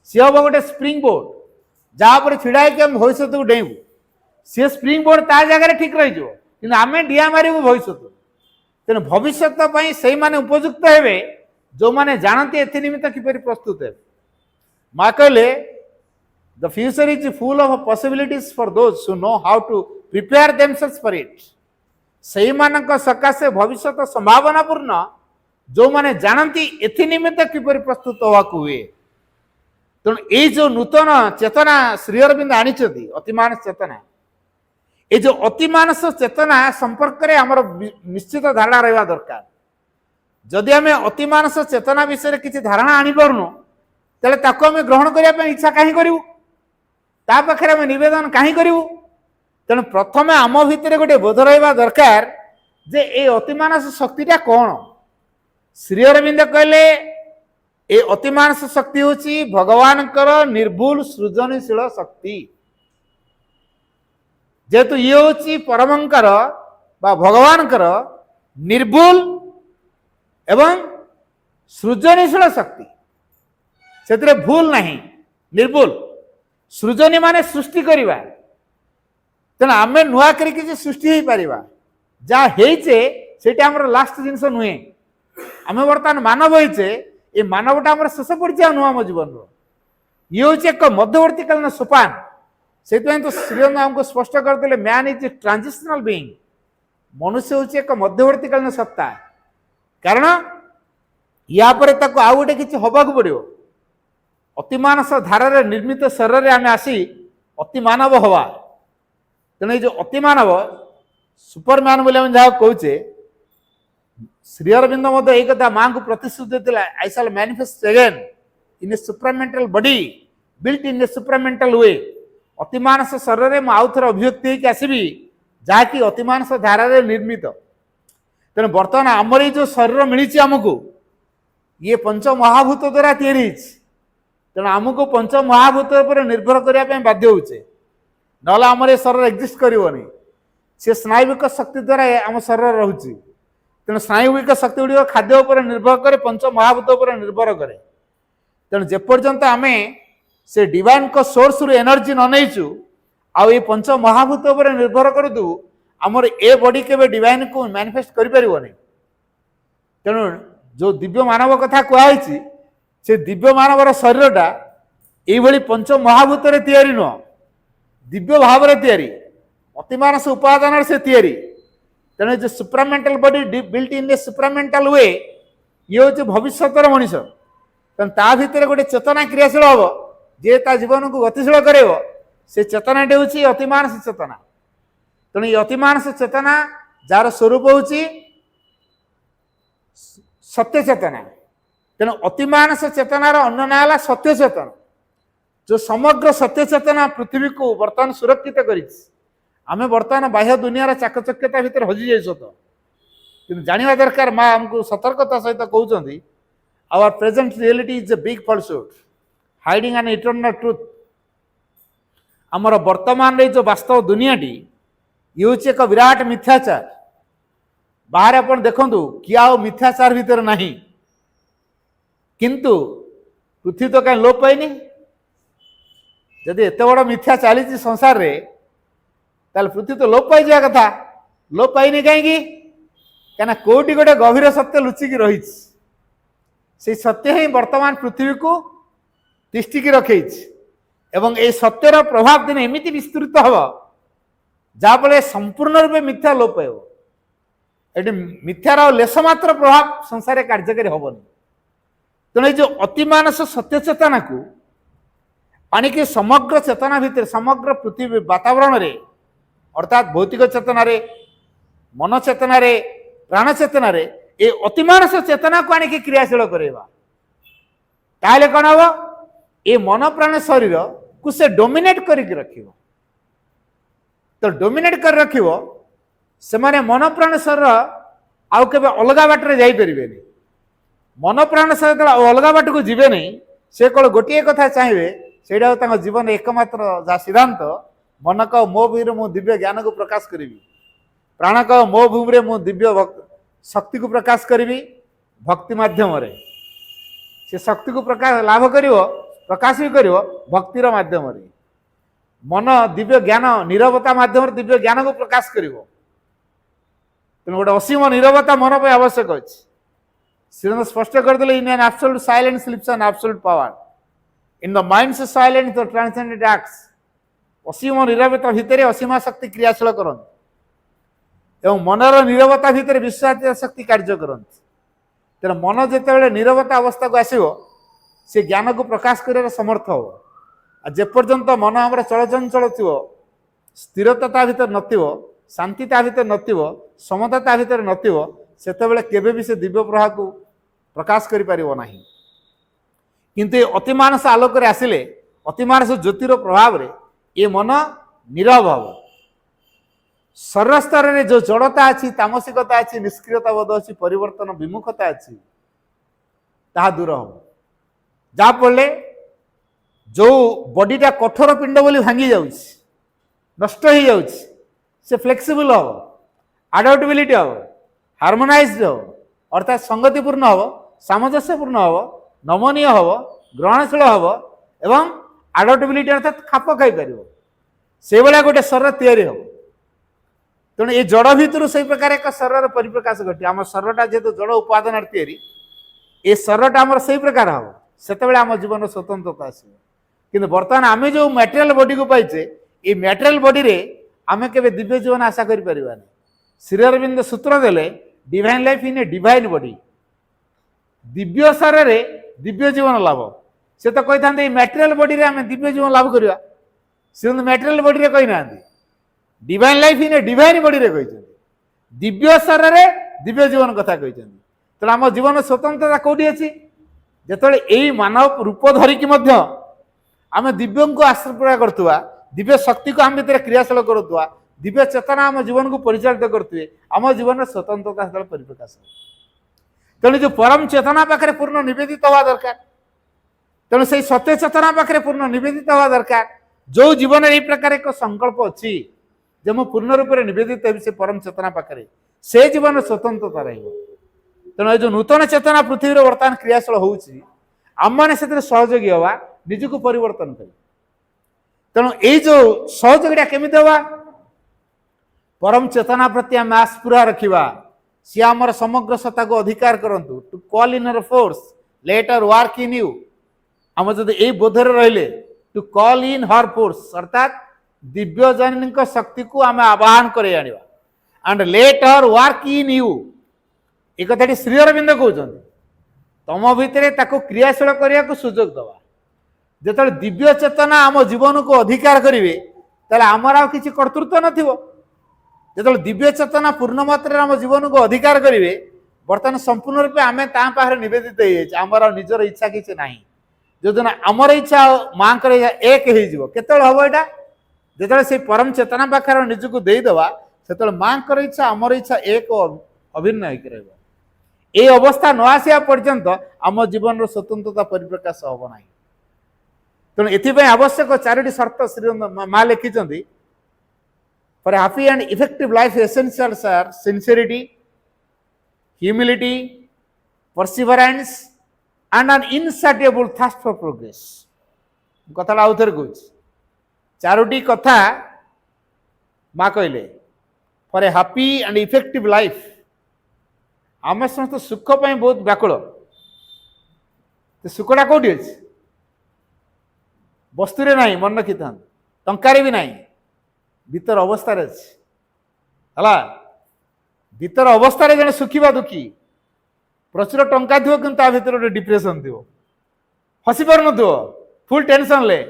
सी हम गोटे स्प्रिंग बोर्ड जहाँ पर छिड़ा आम भविष्य को डेबू सी स्प्रिंग बोर्ड ता जगह ठीक रही आम डिया मारू भविष्य तेणु भविष्य से माने उपयुक्त हे जो मैंने जानते एथि निमित्त किपर प्रस्तुत है माँ कहले the future is full of possibilities for those who know how to prepare themselves for it से मानक सकाशे भविष्य संभावना पूर्ण जो मैंने जानती एथि निमित्त किपर प्रस्तुत होगा हुए तेणु ये जो नूतन चेतना श्री अरविंद आनी अतिमानस चेतना ये जो अतिमानस चेतना संपर्क में आमर निश्चित धारणा रहा दरकार जदि आम अतिमानस चेतना विषय किसी धारणा आनी पारुनु तेल ताको आम ग्रहण करने इच्छा कहीं करूँ ता पाखे आम नवेदन कहीं करूँ तेणु प्रथम आम भितर गोटे बोध रहा दरकार जे ये अतिमानस शक्तिटा कौन श्री अरविंद कहले ये अतिमानस शक्ति हूँ भगवान निर्भुल सृजनशील शक्ति जेहेतु ये हूँ परमंकर बा भगवान निर्भुल एवं सृजनशील शक्ति से भूल नहीं निर्भुल सृजनी माने सृष्टि करवा तेना आम नुआ कर सृष्टि हो पार जहाँ से लास्ट जिनस नुहे आम बर्तमान मानव होचे ये मानवटा आम शेष पर्याय नुह आम जीवन ये हूँ एक मध्यवर्तीकालीन सोपान से तो श्रीरंग आमको स्पष्ट करते man is a transitional being मनुष्य हूँ एक मध्यवर्तीकालीन सत्ता कारण या पर आउ गोटे किसी हवा पड़ो अतिमानस धारा निर्मित शरीर आम आसी अतिमानव हवा तेणु जो अतिमानव सुपरमैन बोले जहाँ कहे श्री अरविंद यही कथा माँ को प्रतिश्रुति देता I shall manifest again in a supramental body built in a supramental way अतिमानस शरीर में आउ थे अभिव्यक्ति होकर आसबि जहाँकि अतिमानस धारा निर्मित तेणु बर्तमान आमर ये जो शरीर मिली आमको ये पंच महाभूत द्वारा तैयारी तेणु आमको पंच महाभूत पर निर्भर करने बाध्य होचे ना आमर ये शरीर एक्जिस्ट करनी से स्नायुविक शक्ति द्वारा आम शरीर रोचे तेणु स्नायुविक शक्ति गुड़ खाद्य उपर निर्भर करे पंच महाभूत उपर निर्भर करे तेणु जेपर्यंत आम से डिवाइन को सोर्स रु एनर्जी न नहींचु आउ ये पंच महाभूत उपर निर्भर करूँ आमर ए बॉडी के डिवाइन को मैनिफेस्ट कर तेणु जो दिव्य मानव कथा कहुई से दिव्य मानवर शरीरटा ये पंच महाभूत तैयारी नुह दिव्य भाव अतिमानस उपादान से तैयारी तेणु जो supramental body built in a supramental way ये हूँ भविष्यर मनीष तेणु ता भीतर गोटे चेतना क्रियाशील हम जे ता जीवन को गतिशील कर से चेतनाटे हूँ अतिमानस चेतना तेणु ये अतिमानस चेतना जार स्वरूप हूँ सत्य चेतना तेणु अतिमानस चेतनार अन्य ना है सत्य चेतना जो समग्र सत्य चेतना पृथ्वी को बर्तमान सुरक्षित कर आम बर्तमान बाह्य दुनियार चाकचक्यता भितर हजि जाइछ तो कि जानवा दरकार माँ आमको सतर्कता सहित कहते our present reality is a big falsehood hiding an eternal truth आमर वर्तमान जो वास्तव दुनियाटी ये हूँ एक विराट मिथ्याचार बाहर अपन देखु कि आ मिथ्याचार भितर नहीं किंतु पृथ्वी तो कहीं लोप पाइनी जदि एत बड़ मिथ्या चली संसार रे ताले पृथ्वी तो लोप पाई जा कथा लोप पाइनी कहीं कोटी गोटे गभीर सत्य लुचिकी रही से सत्य ही वर्तमान पृथ्वी को तिष्टिकी रखे एवं ए सत्यर प्रभाव दिन एमती विस्तृत हम जहाँफल संपूर्ण रूपे मिथ्या लोप पाइब ये मिथ्यार लेशमात्र प्रभाव संसार कार्यकारी हेनी तेणु जो अतिमानस सत्य चेतना को आणिकी समग्र चेतना भितर समग्र पृथ्वी वातावरण रे अर्थात भौतिक चेतना रे मन चेतना रे प्राण चेतना रे ये अतिमानस चेतना को आणिकी क्रियाशील करवा ताहले कौन हम ये मन प्राण शरीर को से डोमिनेट करके रखिबो तो डोमिनेट कर रखिबो से माने मन प्राण शरीर आउ केबे अलगा बाटरे जाई परिबेनी मन प्राण शरीर अलगा बाट को जीवे नहीं से कल गोटे कथा चाहिए से जीवन एकमात्र जहाँ सिद्धांत मन कह मो भूमि मु दिव्य ज्ञान को प्रकाश करी प्राण कह मो भूमि मु दिव्य शक्ति को प्रकाश करी भक्ति माध्यम रे से शक्ति को प्रकाश लाभ कर प्रकाश भी कर भक्तिर माध्यम रे मन दिव्य ज्ञान नीरवता माध्यम दिव्य ज्ञान को प्रकाश कर तेणु गोटे असीम नीरवता मन पर आवश्यक अच्छे श्रीनंद स्पष्ट करदे in an absolute silence lives an absolute power in the mind's silent the transcendent acts असीम नीरवता भितर असीम शक्ति क्रियाशील करती एवं मनर नीरवता भितर विश्वास शक्ति कार्य करती तेना मन जिते नीरवता अवस्था को आसो से ज्ञान को प्रकाश कर समर्थ हो जेपर्यंत मन आम चलचंचल थो स्थिरता भितर नथिबो शांति ता भितर नथिबो समता ता भितर नथिबो सेतेबेले केबे भी से दिव्य प्रवाह को प्रकाश करि परिबो नाही किंतु अतिमानस आलोक रे आसिले अतिमानस ज्योतिर प्रभाव रे ये मन नीरव हब शरीर स्तर रे जो जड़ता अच्छी तामसिकता अच्छी निष्क्रियता बोध अच्छी परिवर्तन विमुखता अच्छी ताहा दूर हम जाफल जो बॉडीटा कठोर पिंड बोली भांगी जाउछि नष्ट हो जाउछि से फ्लेक्सिबल हम अडॉप्टेबिलिटी हम हार्मोनाइज्ड हम अर्थात संगतिपूर्ण हम सामंजस्यपूर्ण हम नमनीय हम ग्रहणशील हम एवं अडॉप्टेबिलिटी अर्थात खाप खाई पार से भाया गोटे शरीर तैयारी हम तेणु ये जड़ भितर से प्रकार एक शरीर परिप्रकाश घटे आम शरीरटा जेहेतु जड़ उपादान तैयारी ये शरीरटा आम से प्रकार हम से आम जीवन स्वतंत्रता आसो कि बर्तमान आम जो मटेरियल बॉडी को पाइचे ये मटेरियल बॉडी रे आम के दिव्य जीवन आशा करें श्री अरविंद सूत्र देले divine life in a divine body Divya शरीर रे दिव्य जीवन लाभ से तो कही था मटेरियल बॉडी रे आम दिव्य जीवन लाभ करवा से मटेरियल बॉडी रे कही ना divine life in a divine body रे कही दिव्य शरीर रे दिव्य जीवन कथा कही तेणु आम जीवन स्वतंत्रता कौटी अच्छी जिते यही मानव रूप धरिकी आम दिव्य को आश्रय करतुआ दिव्य शक्ति को आम भीतर क्रियाशील करुआ दिव्य चेतना आम जीवन को परिचालित करते आम जीवन स्वतंत्रता से परिप्रकाश तेणु जो परम चेतना पाखे पूर्ण निवेदित हवा दरकार तेणु से सत्य चेतना पाखे पूर्ण निवेदित हवा दरकार जो जीवन यही प्रकार एक संकल्प अच्छी जे मु पूर्ण रूप से निवेदित हेबी से परम चेतना पाखे से जीवन स्वतंत्रता रही तेणु जो नूतन चेतना पृथ्वी बर्तमान क्रियाशील होउछि आम मैंने से सहयोगी हवा निजक परिवर्तन कर तेणु यही जो सहयोगिता केमी हवा परम चेतना प्रति आम आस्पुरा रखा सी आमर समग्र सत्ता को अधिकार करंतु to call in your force let her work in you आम जब यही बोधर रहिले to call in her force अर्थात दिव्य जननी शक्ति को आम आवाहन कर and let her work in you एक कथाटी श्री अरविंद कहते तम भितर क्रियाशील करने को सुजोग दवा जो दिव्य चेतना आम जीवन को अधिकार करेंगे ताले आमर आ किसी कर्तृत्व नथिबो जो दिव्य चेतना पूर्ण मात्रा आम जीवन को अधिकार करेंगे बर्तमान संपूर्ण रूपे आम ताहे निवेदित हो आमर निजर इच्छा किसी ना जो दिन आमर इच्छा माँ एक होते हम यहाँ जो से परम चेतना पाखे निजक देदवा से माँ इच्छा आमर इच्छा एक अभिन्न हो ये अवस्था न आसा पर्यंत आम जीवन स्वतंत्रता परिप्रकाश हम ना तेणु एथि आवश्यक चारोटी शर्त श्री माँ लिखिं For a happy and effective life, essentials are sincerity, humility, perseverance, and an insatiable thirst for progress. कथा आउ थे कह चारोटी कथा माँ कहले for a happy and effective life आम समस्त सुख पाई बहुत व्याकुल सुखटा कौटी अच्छे वस्तुरे ना मन रखी था टंकार भी नहीं भीतर अवस्था है भीतर अवस्था जन सुखीवा दुखी प्रचुर टंका थो कि भीतर गोटे डिप्रेशन थो हसी पार न फुल टेंशन ले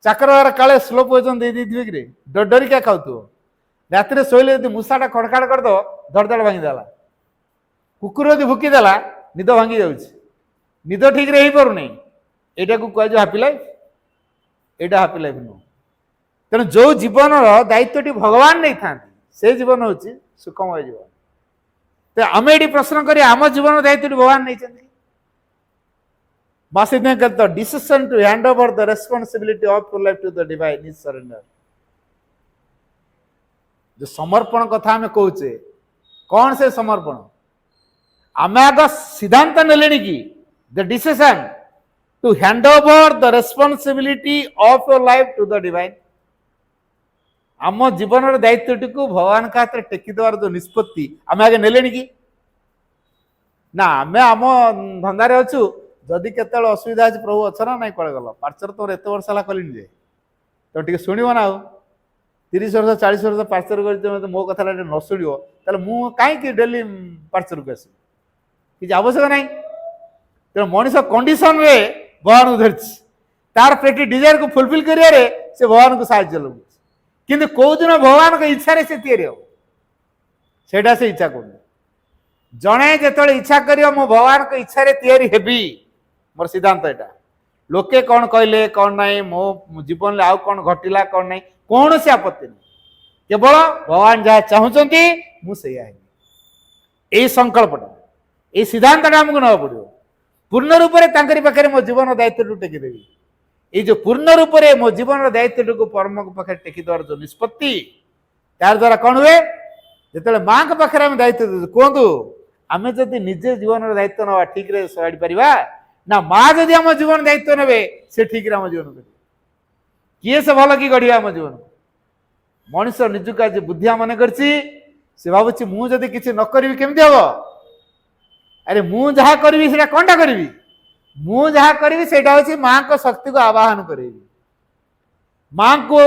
चाकर काले स्लो पॉइजन दे दी कि डरिका खाऊ रात शोले मूषाटा खड़खाड़ करद धड़धड़ भांगीदेला कुकुर यदि भुकीदेला निद भांगी जाद ठीक रे हो पार यहाँ को कह हैप्पी लाइफ यहाँ हैप्पी लाइफ नुह तेणु जो जीवन दायित्व भगवान नहीं था से जीवन हूँ सुखमय जीवन तो आम ये प्रश्न करें आम जीवन दायित्व भगवान नहीं the decision to hand over the responsibility of your life to the divine is surrender जो समर्पण कथा आम कहे कौन से समर्पण आम आग सिद्धांत नेले कि the decision to hand over the responsibility of your life to the divine आम जीवन दायित्व टी भगवान का हाथ टेकीदेवार जो निष्पत्ति आम आगे नेले कि ना आम आम धंदारे अच्छु जदि केत असुविधा अच्छे प्रभु अच्छ ना ना कड़े गल पार्चर तुम एत वर्ष है कल जे तो टे शुणव ना 30 वर्ष 40 वर्ष पार्चर कर मो कथा न शुणव तेल मु कहीं डेली पार्चर को आस कि आवश्यक ना तेना मनीष कंडीशन रे भगवान को धरती तार पेटी डिजायर को फुलफिल करिए से भगवान को साहाଯ୍य लगे किंतु कौ दिन भगवान को इच्छा से से इच्छा कर जड़े जो इच्छा कर मो भगवान को इच्छा हेबी मोर सिद्धांत यहाँ लोके कौन कहले कौन ना मो जीवन आउ कौन घटला कौन ना कौन से आपत्ति नहीं केवल भगवान जहाँ चाहते मुझे संकल्पटा ये सिद्धांतटा आमको ना पड़ो पूर्ण रूप से पाखे मो जीवन दायित्व टेकीदेवी ये जो पूर्ण रूप से मो जीवन दायित्व को परम पाखे टेकीदेवार जो निष्पत्ति तार द्वारा कौन हुए जो माँ के पाखे आम दायित्व कहतु आम जदि निजे जीवन दायित्व ना ठीक रे सहाड़ी पारिबा ना माँ जदि आम जीवन दायित्व ने से ठीक आम जीवन कर किए से भल कि गढ़ आम जीवन मनीष निजुक आज बुद्धिया मन कर भावुँ मुझे किसी न करी केमती हम अरे मुझे जहाँ करी से कौनटा करी मु जहाँ करी से माँ को शक्ति को आवाहन करी माँ को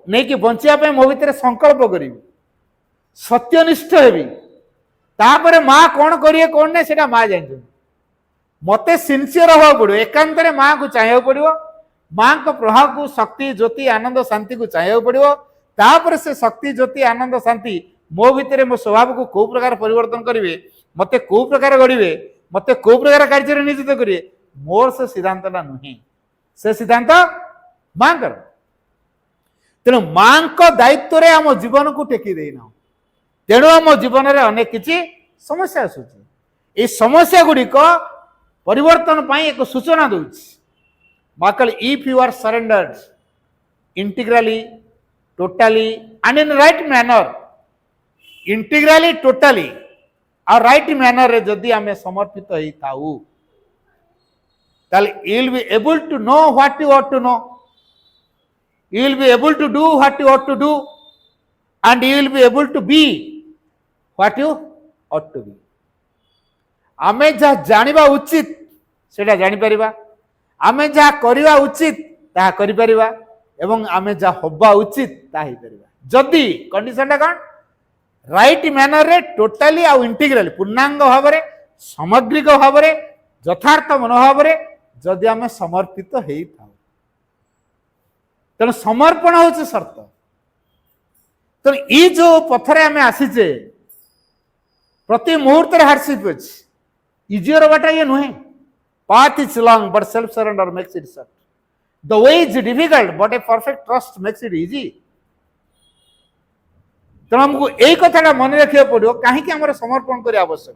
नहीं बचापी मो भीतर संकल्प करी सत्यनिष्ठ हेबी तापर माँ कौन करिए कौन नहीं से माँ जान मत सिनसीयर हवा पड़ो एकांत माँ को चाहिए पड़ो माँ को प्रभाव को शक्ति ज्योति आनंद शांति को चाहिए पड़ो तापर से शक्ति ज्योति आनंद शांति मो भीतर मो स्वभाव को कौ प्रकार परिवर्तन करेंगे मत कौ प्रकार गढ़े मत कौ प्रकार कार्य नियोजित करेंगे मोर से सिद्धांतटा नुहे से सिद्धांत माँ कर तेणु माँ को दायित्व आम जीवन को टेकी देना तेणु आम जीवन में अनेक किसी समस्या आसूची समस्या गुड़िक परिवर्तन पाई एक सूचना दूची माँ कल if you are surrendered integrally totally and in right manner, integrally, totally और right manner रे जदि आमे समर्पित होई थाऊ ताले you will be able to know what you ought to know, you will be able to do what you ought to do, and you will be able to be what you ought to be. आमे जा जानिबा उचित सेटा जानि परिबा, आमे जा करिबा उचित ताहा करि परिबा, एवं आमे जा होबा उचित ताहा ही परिबा जदि कंडीशन कोन राइट मैनर रे टोटाली आ इंटीग्रली पूर्णांग भाव रे सामग्रिक भाव रे यथार्थ मनोभाव रे जदि आमे समर्पित हेई थाउ तेणु समर्पण होचे शर्त। तेणु ई जो पथरे आमे आसीचे प्रति मुहूर्त रे हार्डशिप अछि, इजियर बाटा ये नुहे, path is long but self surrender makes it short, the way is difficult but a perfect trust makes it easy। तेणु हमको यही कथा मन रखा पड़ो कहीं आम समर्पण करने आवश्यक,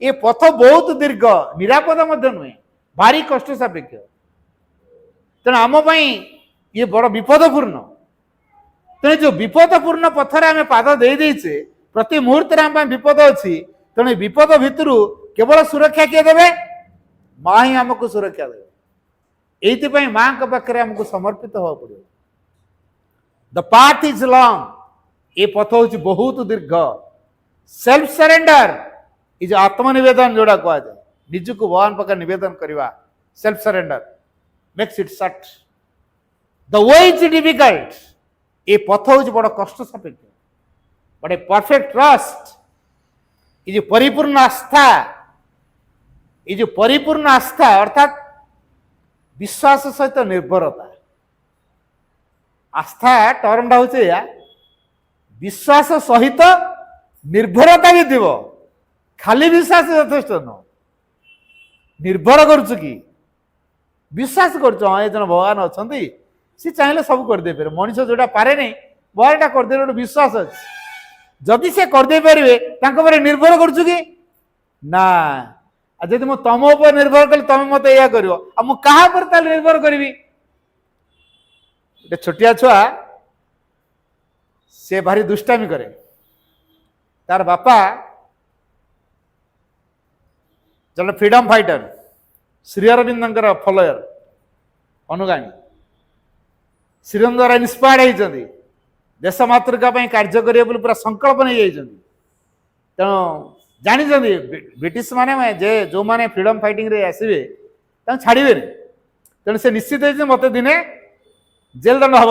ये पथ बहुत दीर्घ निरापद नुहे, भारी कष्ट सापेक्ष, तेणु आम ये बड़ विपदपूर्ण। तेणु जो विपदपूर्ण पथरे आम पाद देचे प्रति मुहूर्त आम विपद अच्छी, तेणु विपद भितर केवल सुरक्षा किए देवे, माँ ही आमको सुरक्षा देवे। ये माँ के पाखे आमको समर्पित होगा पड़ो। द पाथ इज लॉन्ग, ये पथ हूँ बहुत दीर्घ। सेल्फ सरेंडर इज आत्मनिवेदन जोड़ा कह जाए, निज को भगवान पाखे निवेदन करवा, self surrender makes it short. The way is difficult, ये पथ हूँ बड़ कष्ट सापेक्ष, बट ए परफेक्ट ट्रस्ट ये परिपूर्ण आस्था, ये जो परिपूर्ण आस्था अर्थात विश्वास सहित निर्भरता, आस्था टर्मटा हूँ या विश्वास सहित निर्भरता भी थी, खाली विश्वास यथेष्ट न, निर्भर करुच कि विश्वास कर भगवान अच्छा सी चाहिए सब करदे पारे, मनीष जोटा पारे नहीं भगवान करदे गोटे विश्वास अच्छे, जदि से करदे पारे निर्भर करुच कि ना, जदि मु तुम ऊपर निर्भर कल तुम मत या कर क्या निर्भर करी। छोटिया छुआ से भारी दुष्टामी करे, तार बापा जन freedom fighter Shri Aurobindo follower अनुगामी, श्री द्वारा इन्स्पायर्ड होती देश मातृका कार्य करेंगे पूरा संकल्प नहीं जाती। तेणु जानी ब्रिटिश माने जे जो माने फ्रीडम फाइटिंग रे आसवे छाड़े, तेणु से निश्चित मत दिने जेल दंड हम,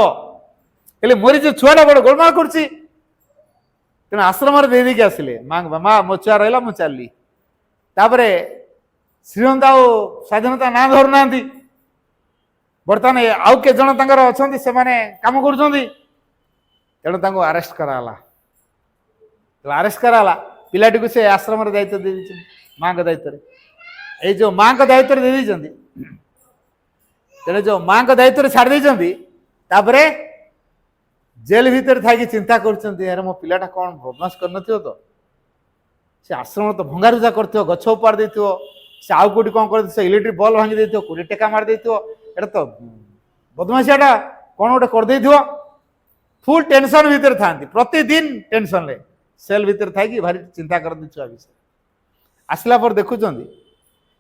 हेले मोरी जो छुआटा बड़ गोलमाल करछि, तेणु आश्रम दे आसिले माँ मो छुआ रहा मुझे चलि, तापरे श्रीमंत आउ स्वाधीनता ना धरू ना, बर्तमान आउ के जन अच्छा से कम कर, तेणु अरेस्ट कराला, अरेस्ट कराला पिलाटी को से आश्रम दायित्व दे माँ के दायित्व, ये जो माँ के दायित्व दे तेणु जो माँ के दायित्व छाड़ तापरे जेल भीतर थी चिंता कर मो पिलाटा कौन बदमाश कर तो से आश्रम तो भंगारुजा कर गछ उपाड़ दे से आउ कौटी कौन कर इलेक्ट्रिक बल्ब भांगी दे कोड़े टेका मार दे एटा तो बदमाशियाटा कौन गोटे कर फुल टेंशन भीतर था प्रतिदिन टेंशन ले सेल भीतर थी भारी चिंता करती छुआ विषय आसला पर देखुं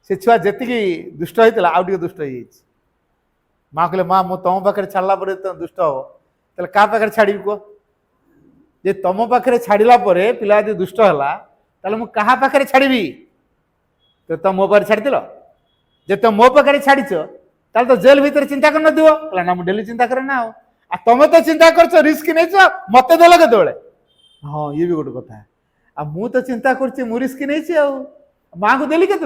से छुआ जी दुष्ट होता आउ दुष्ट हो माँ कहले माँ मु तुम पाखे छाड़ा तो दुष्ट हम तेल क्या पाखे छाड़ी कह जे तुम पाखे छाड़ा पिला यदि दुष्ट है मुझे क्या पाखे छाड़ी तो तुम मो पाखे छाड़ जे तुम मो पाखे छाड़च तो जेल भीतर चिंता कर ना मुझे डेली चिंता करे ना तुम तो चिंता कर रिस्क नहीं मत देल के हाँ ये भी गोटे कथा मु तो चिंता कर रिस्क नहीं माँ को देली के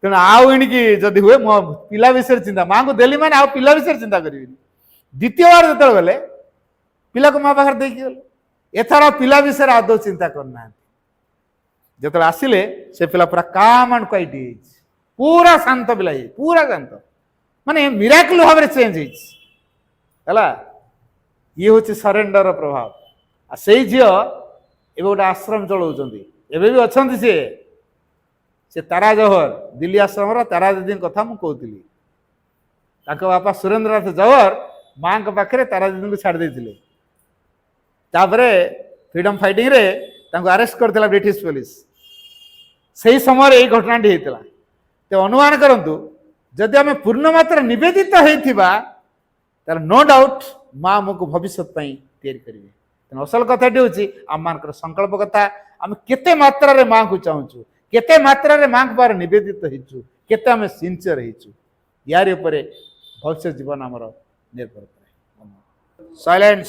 तेणु आउ एणिकी जदि हुए मो पिला विषय चिंता माँ को देली मैंने पिला विषय चिंता करी द्वितीय बार जो गले पिला को माँ पाखे देखिए गले एथर पिला विषय आदौ चिंता करना जो आसिले से पिला पूरा काम एंड क्वाइट पूरा शांत पिला पूरा शांत माने मिराकल भाव चेंज है ये हूँ सरेंडर प्रभाव से झील ए गोटे आश्रम चलाउछंती एबे भी अच्छा से तारा जौहर दिल्ली आश्रम तारा दीदी कथा मुझे कहती बापा सुरेंद्रनाथ जौहर माँ पाखे तारा दीदी को छाड़ देते फ्रीडम फाइटिंग रे अरेस्ट करथिला ब्रिटिश पुलिस से समय यही घटनाटी होता तो अनुमान करंतु जदि आम पूर्ण मात्रा निवेदित होइथिबा नो डाउट माँ आमको भविष्य तैयारी करेंगे तेना असल कथाटी हूँ आम मान संकल्प कथा आम केते मात्रा रे माँ को चाहूँ केते मात्रा रे माँ पार निवेदित होइछु केते आम सिंसियर होइछु यार ऊपर भविष्य जीवन आमर निर्भर करे। साइलेंस।